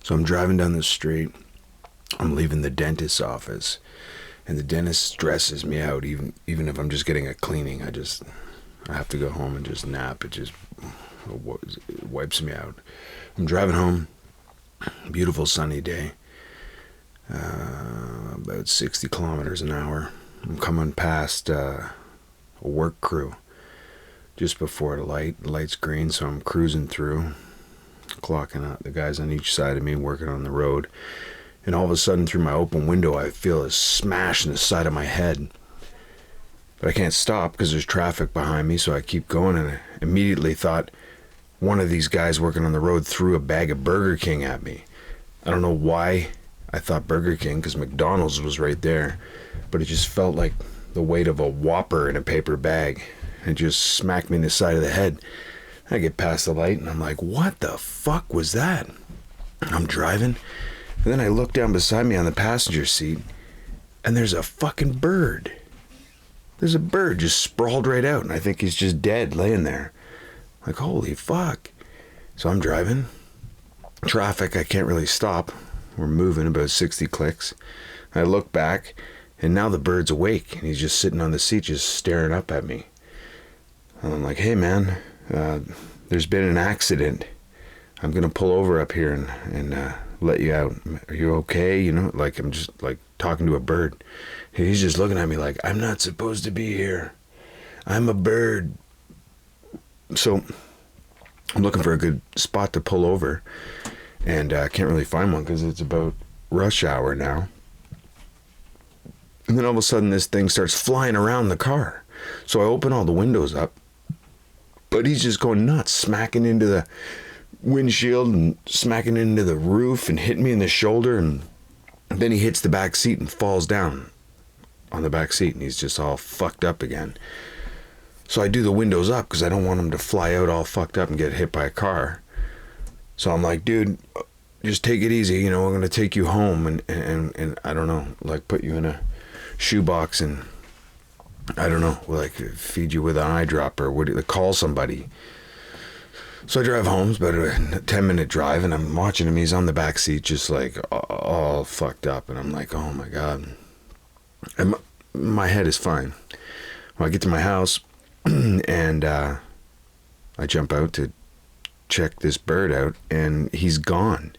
So I'm driving down the street. I'm leaving the dentist's office, and the dentist stresses me out. Even if I'm just getting a cleaning, I have to go home and just nap. It wipes me out. I'm driving home. Beautiful sunny day. About 60 kilometers an hour. I'm coming past a work crew just before the light's green, so I'm cruising through, clocking out the guys on each side of me working on the road. And all of a sudden, through my open window, I feel a smash in the side of my head. But I can't stop because there's traffic behind me, so I keep going, and I immediately thought one of these guys working on the road threw a bag of Burger King at me. I don't know why I thought Burger King, because McDonald's was right there, but it just felt like the weight of a Whopper in a paper bag. It just smacked me in the side of the head. I get past the light, and I'm like, what the fuck was that? I'm driving, and then I look down beside me on the passenger seat, and there's a fucking bird. There's a bird just sprawled right out, and I think he's just dead, laying there. Like, holy fuck. So I'm driving. Traffic, I can't really stop. We're moving about 60 clicks. I look back, and now the bird's awake, and he's just sitting on the seat, just staring up at me. And I'm like, hey man, there's been an accident. I'm gonna pull over up here and let you out. Are you okay? You know, like I'm just like talking to a bird. And he's just looking at me like, I'm not supposed to be here. I'm a bird. So I'm looking for a good spot to pull over, and I can't really find one because it's about rush hour now. And then all of a sudden this thing starts flying around the car. So I open all the windows up, but he's just going nuts, smacking into the windshield and smacking into the roof and hitting me in the shoulder, and then he hits the back seat and falls down on the back seat, and he's just all fucked up again. So I do the windows up because I don't want him to fly out all fucked up and get hit by a car. So I'm like, dude, just take it easy. You know, I'm going to take you home and I don't know, like put you in a shoebox and I don't know, like feed you with an eye drop or call somebody. So I drive home. It's about a 10-minute drive, and I'm watching him. He's on the back seat just like all fucked up. And I'm like, oh my God. And my head is fine. When I get to my house, and I jump out to check this bird out, and he's gone.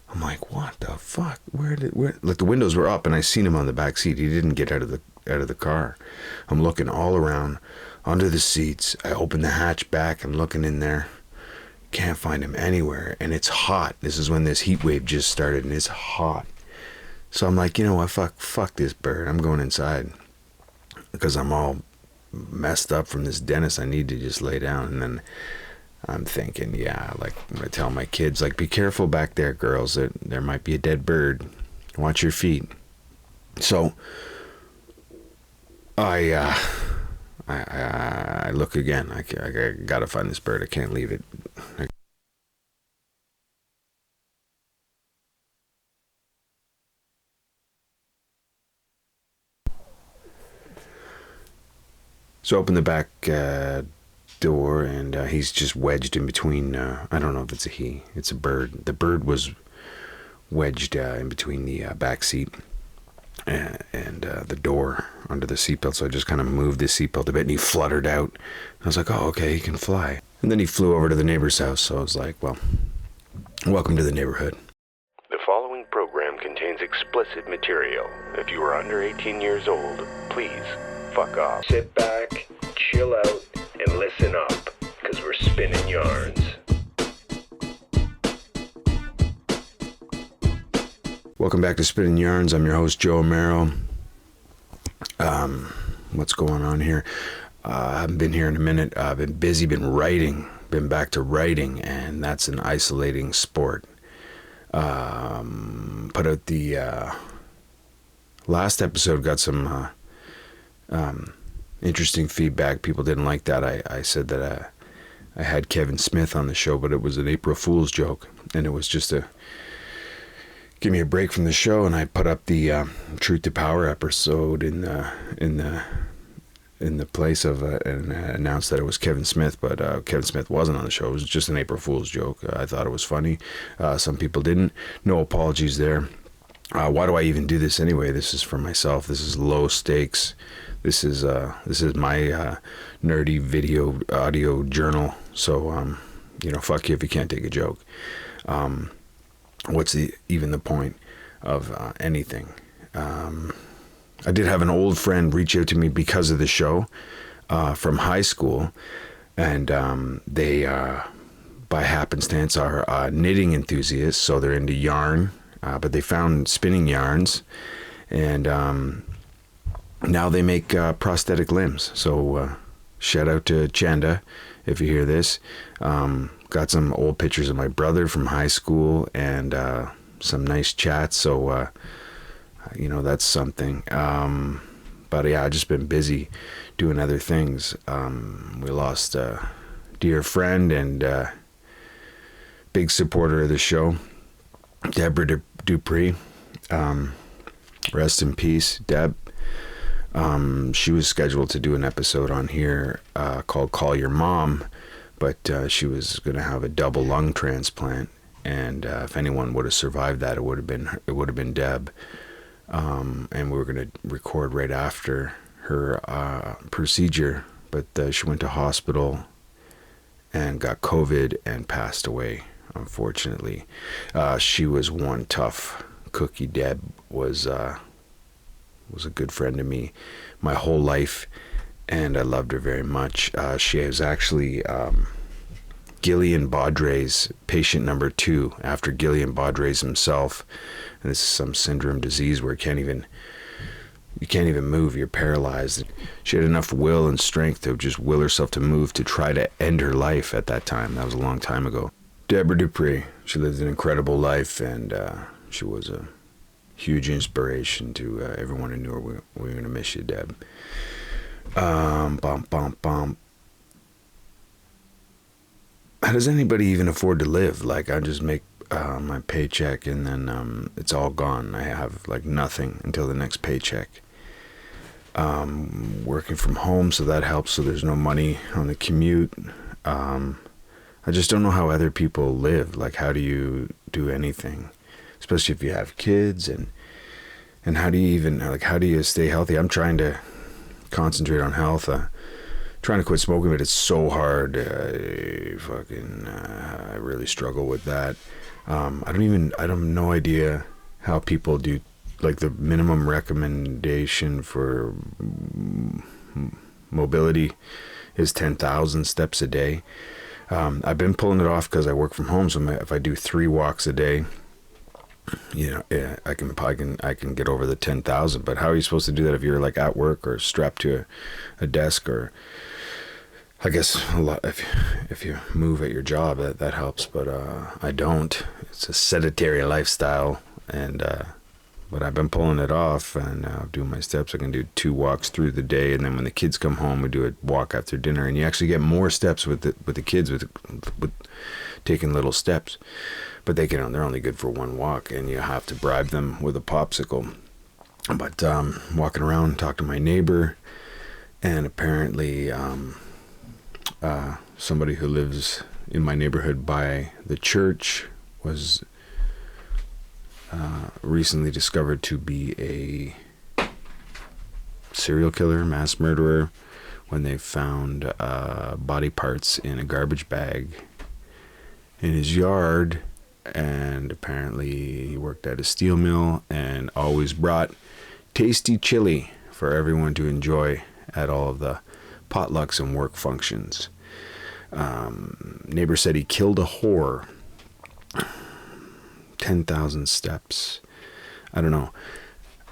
I'm like, what the fuck? Where? Like the windows were up, and I seen him on the back seat. He didn't get out of the car. I'm looking all around, under the seats. I open the hatch back. I'm looking in there. Can't find him anywhere, and it's hot. This is when this heat wave just started, and it's hot. So I'm like, you know what? Fuck this bird. I'm going inside because I'm all messed up from this dentist. I need to just lay down. And then I'm thinking, yeah, like I'm gonna tell my kids, like, be careful back there, girls. There might be a dead bird. Watch your feet. So I look again. I gotta find this bird. I can't leave it. So open the back door, and he's just wedged in between. I don't know if it's a he. It's a bird. The bird was wedged in between the back seat and the door under the seatbelt. So I just kind of moved the seatbelt a bit, and he fluttered out. I was like, oh, okay, he can fly. And then he flew over to the neighbor's house. So I was like, well, welcome to the neighborhood. The following program contains explicit material. If you are under 18 years old, please fuck off. Sit back, chill out, and listen up, because we're spinning yarns. Welcome back to Spinning Yarns. I'm your host, Joe Amero. What's going on here? I haven't been here in a minute. I've been busy, been back to writing, and that's an isolating sport. Put out the last episode, got some interesting feedback. People didn't like that. I said that I had Kevin Smith on the show, but it was an April Fool's joke, and it was just to give me a break from the show. And I put up the Truth to Power episode in the in the place of and announced that it was Kevin Smith, but Kevin Smith wasn't on the show. It was just an April Fool's joke. I thought it was funny. Some people didn't. No apologies there. Why do I even do this anyway? This is for myself. This is low stakes. This is my nerdy video audio journal. So fuck you if you can't take a joke. What's even the point of anything? I did have an old friend reach out to me because of the show from high school, and they, by happenstance, are knitting enthusiasts, so they're into yarn, but they found spinning yarns, and now they make prosthetic limbs. So shout out to Chanda if you hear this. Got some old pictures of my brother from high school and some nice chats, so that's something. But yeah, I've just been busy doing other things. We lost a dear friend and big supporter of the show, Deborah Dupree. Rest in peace, Deb. She was scheduled to do an episode on here called Call Your Mom, but she was going to have a double lung transplant, and if anyone would have survived that, it would have been Deb. And we were going to record right after her procedure, but she went to hospital and got COVID and passed away, unfortunately. She was one tough cookie. Deb was a good friend to me my whole life, and I loved her very much. She was actually Guillain-Barré's patient number 2 after Guillain-Barré's himself. And this is some syndrome disease where you can't even move, you're paralyzed. She had enough will and strength to just will herself to move to try to end her life at that time. That was a long time ago. Deborah Dupree, she lived an incredible life, and she was a huge inspiration to everyone who knew her. We're going to miss you, Deb. How does anybody even afford to live? Like, I just make my paycheck and then it's all gone. I have like nothing until the next paycheck. Working from home, so that helps, so there's no money on the commute. I just don't know how other people live. Like, how do you do anything, especially if you have kids, and how do you stay healthy? I'm trying to concentrate on health. Trying to quit smoking, but it's so hard. I really struggle with that. I have no idea how people do, like, the minimum recommendation for mobility is 10,000 steps a day. I've been pulling it off because I work from home, so if I do 3 walks a day, I can get over the 10,000. But how are you supposed to do that if you're like at work or strapped to a desk, or I guess a lot if you move at your job, that helps, but I don't. It's a sedentary lifestyle, and but I've been pulling it off, and I'll do my steps. I can do 2 walks through the day, and then when the kids come home, we do a walk after dinner, and you actually get more steps with the kids with taking little steps. But they're only good for 1 walk, and you have to bribe them with a popsicle. But walking around, talk to my neighbor, and apparently somebody who lives in my neighborhood by the church was recently discovered to be a serial killer, mass murderer, when they found body parts in a garbage bag in his yard. And apparently he worked at a steel mill and always brought tasty chili for everyone to enjoy at all of the potlucks and work functions. Neighbor said he killed a whore. 10,000 steps. I don't know.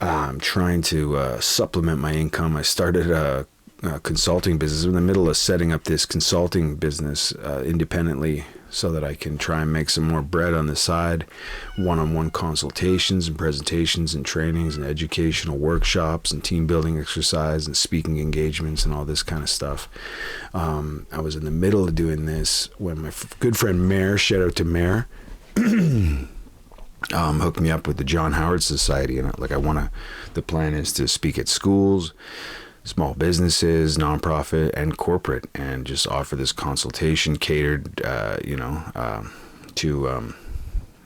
I'm trying to supplement my income. I started a consulting business. I'm in the middle of setting up this consulting business independently, so that I can try and make some more bread on the side. One-on-one consultations and presentations and trainings and educational workshops and team building exercise and speaking engagements and all this kind of stuff. I was in the middle of doing this when my good friend Mayor, shout out to Mayor, hooked me up with the John Howard Society. And the plan is to speak at schools, small businesses, nonprofit, and corporate, and just offer this consultation catered, to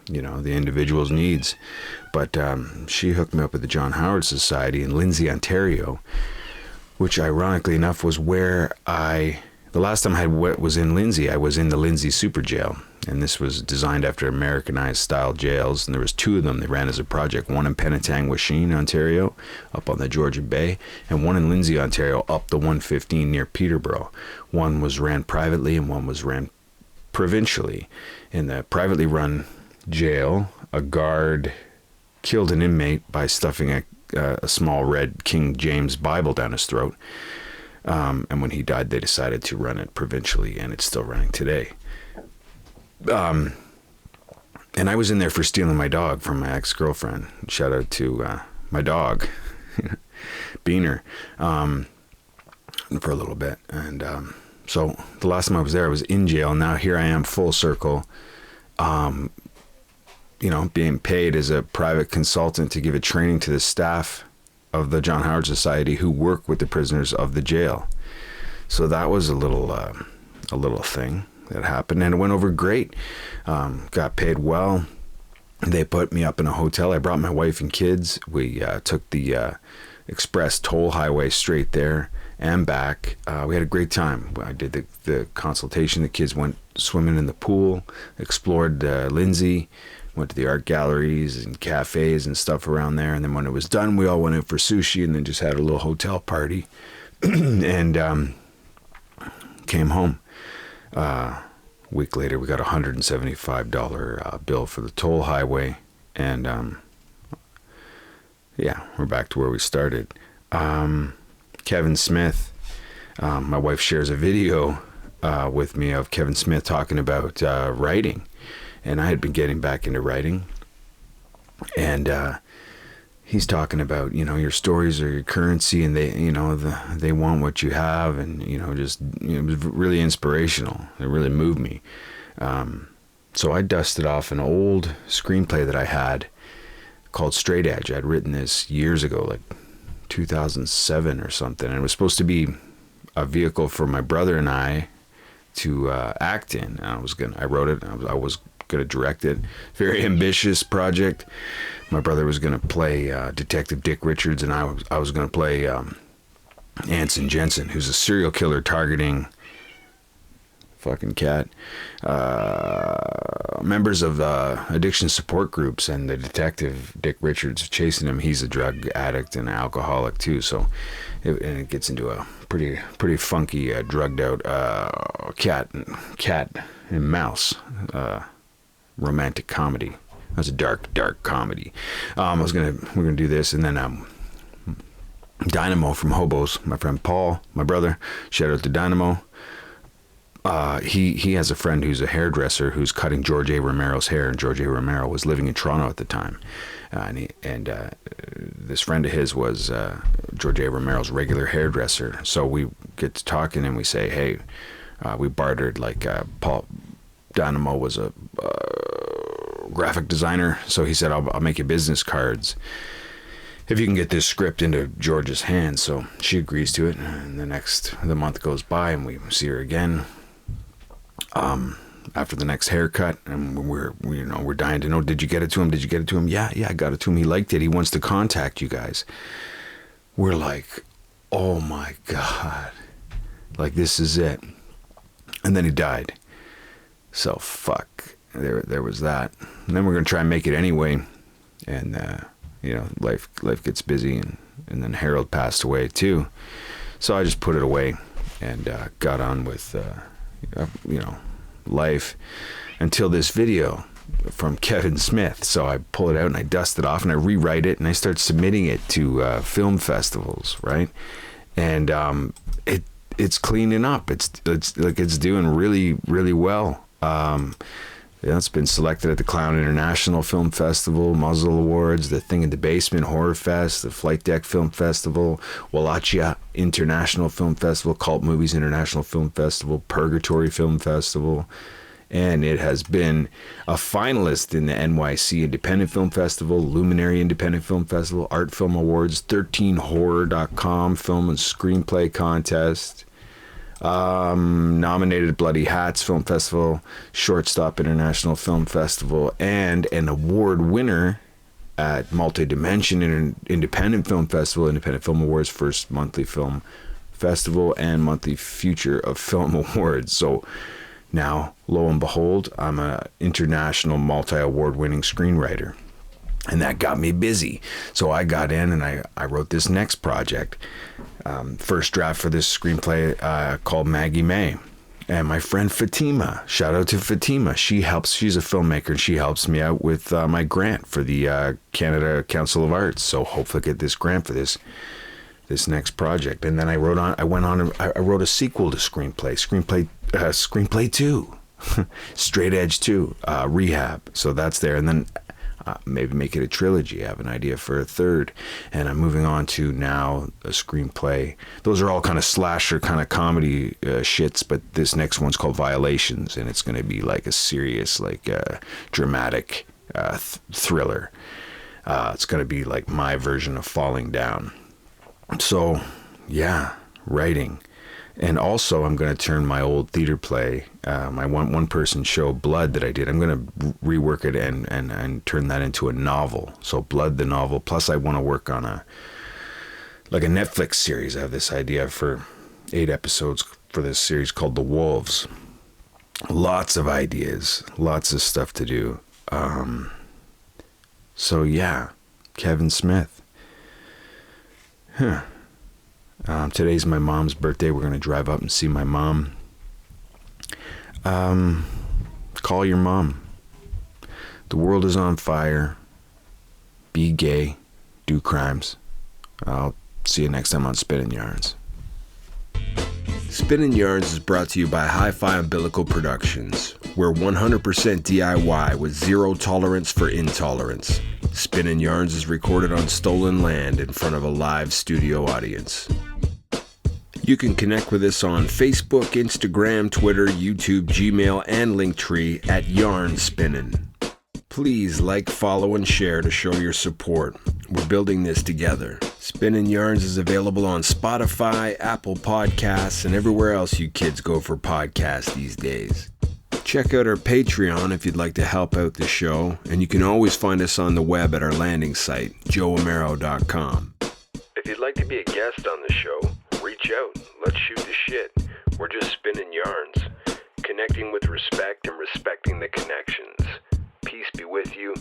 the individual's needs. But she hooked me up with the John Howard Society in Lindsay, Ontario, which ironically enough was where the last time I was in Lindsay, I was in the Lindsay Super Jail. And this was designed after Americanized style jails. And there was 2 of them they ran as a project. One in Penetang-Washeen, Ontario, up on the Georgian Bay. And one in Lindsay, Ontario, up the 115 near Peterborough. One was ran privately and one was ran provincially. In the privately run jail, a guard killed an inmate by stuffing a small red King James Bible down his throat. And when he died, they decided to run it provincially, and it's still running today. And I was in there for stealing my dog from my ex-girlfriend. Shout out to my dog, Beaner, for a little bit. And so the last time I was there, I was in jail. Now here I am, full circle, being paid as a private consultant to give a training to the staff of the John Howard Society who work with the prisoners of the jail. So that was a little thing that happened, and it went over great. Got paid well. They put me up in a hotel. I brought my wife and kids. We took the express toll highway straight there and back. We had a great time. I did the consultation. The kids went swimming in the pool, explored Lindsay, went to the art galleries and cafes and stuff around there. And then when it was done, we all went in for sushi and then just had a little hotel party and came home. A week later, we got a $175 bill for the toll highway. And we're back to where we started. Kevin Smith, my wife shares a video with me of Kevin Smith talking about writing. And I had been getting back into writing, and he's talking about, your stories are your currency, and they want what you have, and it was really inspirational. It really moved me. So I dusted off an old screenplay that I had called Straight Edge. I'd written this years ago, like 2007 or something, and it was supposed to be a vehicle for my brother and I to act in. And I wrote it. I was going to direct it. Very ambitious project. My brother was going to play Detective Dick Richards, and I was going to play Anson Jensen, who's a serial killer targeting fucking cat members of addiction support groups, and the detective Dick Richards chasing him. He's a drug addict and alcoholic too, so it gets into a pretty funky drugged out cat and mouse romantic comedy. That's a dark comedy. We're gonna do this, and then Dynamo from Hobos, my friend Paul, my brother, shout out to Dynamo. He has a friend who's a hairdresser who's cutting George A. Romero's hair, and George A. Romero was living in Toronto at the time, and this friend of his was George A. Romero's regular hairdresser. So we get to talking, and we say, hey, we bartered, like Paul Dynamo was a graphic designer, so he said, I'll make you business cards if you can get this script into George's hands. So she agrees to it, and the month goes by, and we see her again after the next haircut, and we're dying to know, did you get it to him? Yeah, I got it to him. He liked it. He wants to contact you guys. We're like, oh my God, like, this is it. And then he died. So fuck, there was that. And then we're gonna try and make it anyway, and life gets busy, and then Harold passed away too. So I just put it away and got on with life until this video from Kevin Smith. So I pull it out and I dust it off and I rewrite it and I start submitting it to film festivals, right? And it's cleaning up. It's doing really, really well. It's been selected at the Clown International Film Festival, Muzzle Awards, the Thing in the Basement Horror Fest, the Flight Deck Film Festival, Wallachia International Film Festival, Cult Movies International Film Festival, Purgatory Film Festival, And it has been a finalist in the NYC Independent Film Festival, Luminary Independent Film Festival, Art Film Awards, 13horror.com Film and Screenplay Contest, nominated Bloody Hats Film Festival, Shortstop International Film Festival, and an award winner at Multidimension Independent Film Festival, Independent Film Awards, first monthly film festival, and monthly Future of Film Awards. So now, lo and behold, I'm an international multi-award winning screenwriter. And that got me busy. So I got in and I wrote this next project. First draft for this screenplay called Maggie May. And my friend Fatima, shout out to Fatima. She's a filmmaker, and she helps me out with my grant for the Canada Council of Arts. So hopefully I get this grant for this next project. And then I wrote a sequel to Screenplay 2, Straight Edge 2, Rehab. So that's there. And then maybe make it a trilogy. I have an idea for a third. And I'm moving on to now a screenplay. Those are all kind of slasher, kind of comedy shits, but this next one's called Violations, and it's going to be like a serious, like dramatic thriller. It's going to be like my version of Falling Down. So, yeah, writing. And also, I'm going to turn my old theater play, my one-person show, Blood, that I did, I'm going to rework it and turn that into a novel. So, Blood, the novel. Plus, I want to work on a Netflix series. I have this idea for 8 episodes for this series called The Wolves. Lots of ideas, lots of stuff to do. So, yeah, Kevin Smith. Today's my mom's birthday. We're going to drive up and see my mom. Call your mom. The world is on fire. Be gay. Do crimes. I'll see you next time on Spinning Yarns. Spinning Yarns is brought to you by Hi-Fi Umbilical Productions. We're 100% DIY with zero tolerance for intolerance. Spinning Yarns is recorded on stolen land in front of a live studio audience. You can connect with us on Facebook, Instagram, Twitter, YouTube, Gmail, and Linktree at Yarn Spinnin'. Please like, follow, and share to show your support. We're building this together. Spinnin' Yarns is available on Spotify, Apple Podcasts, and everywhere else you kids go for podcasts these days. Check out our Patreon if you'd like to help out the show, and you can always find us on the web at our landing site, joeamero.com. If you'd like to be a guest on the show, reach out. Let's shoot the shit. We're just spinning yarns, connecting with respect and respecting the connections. Peace be with you.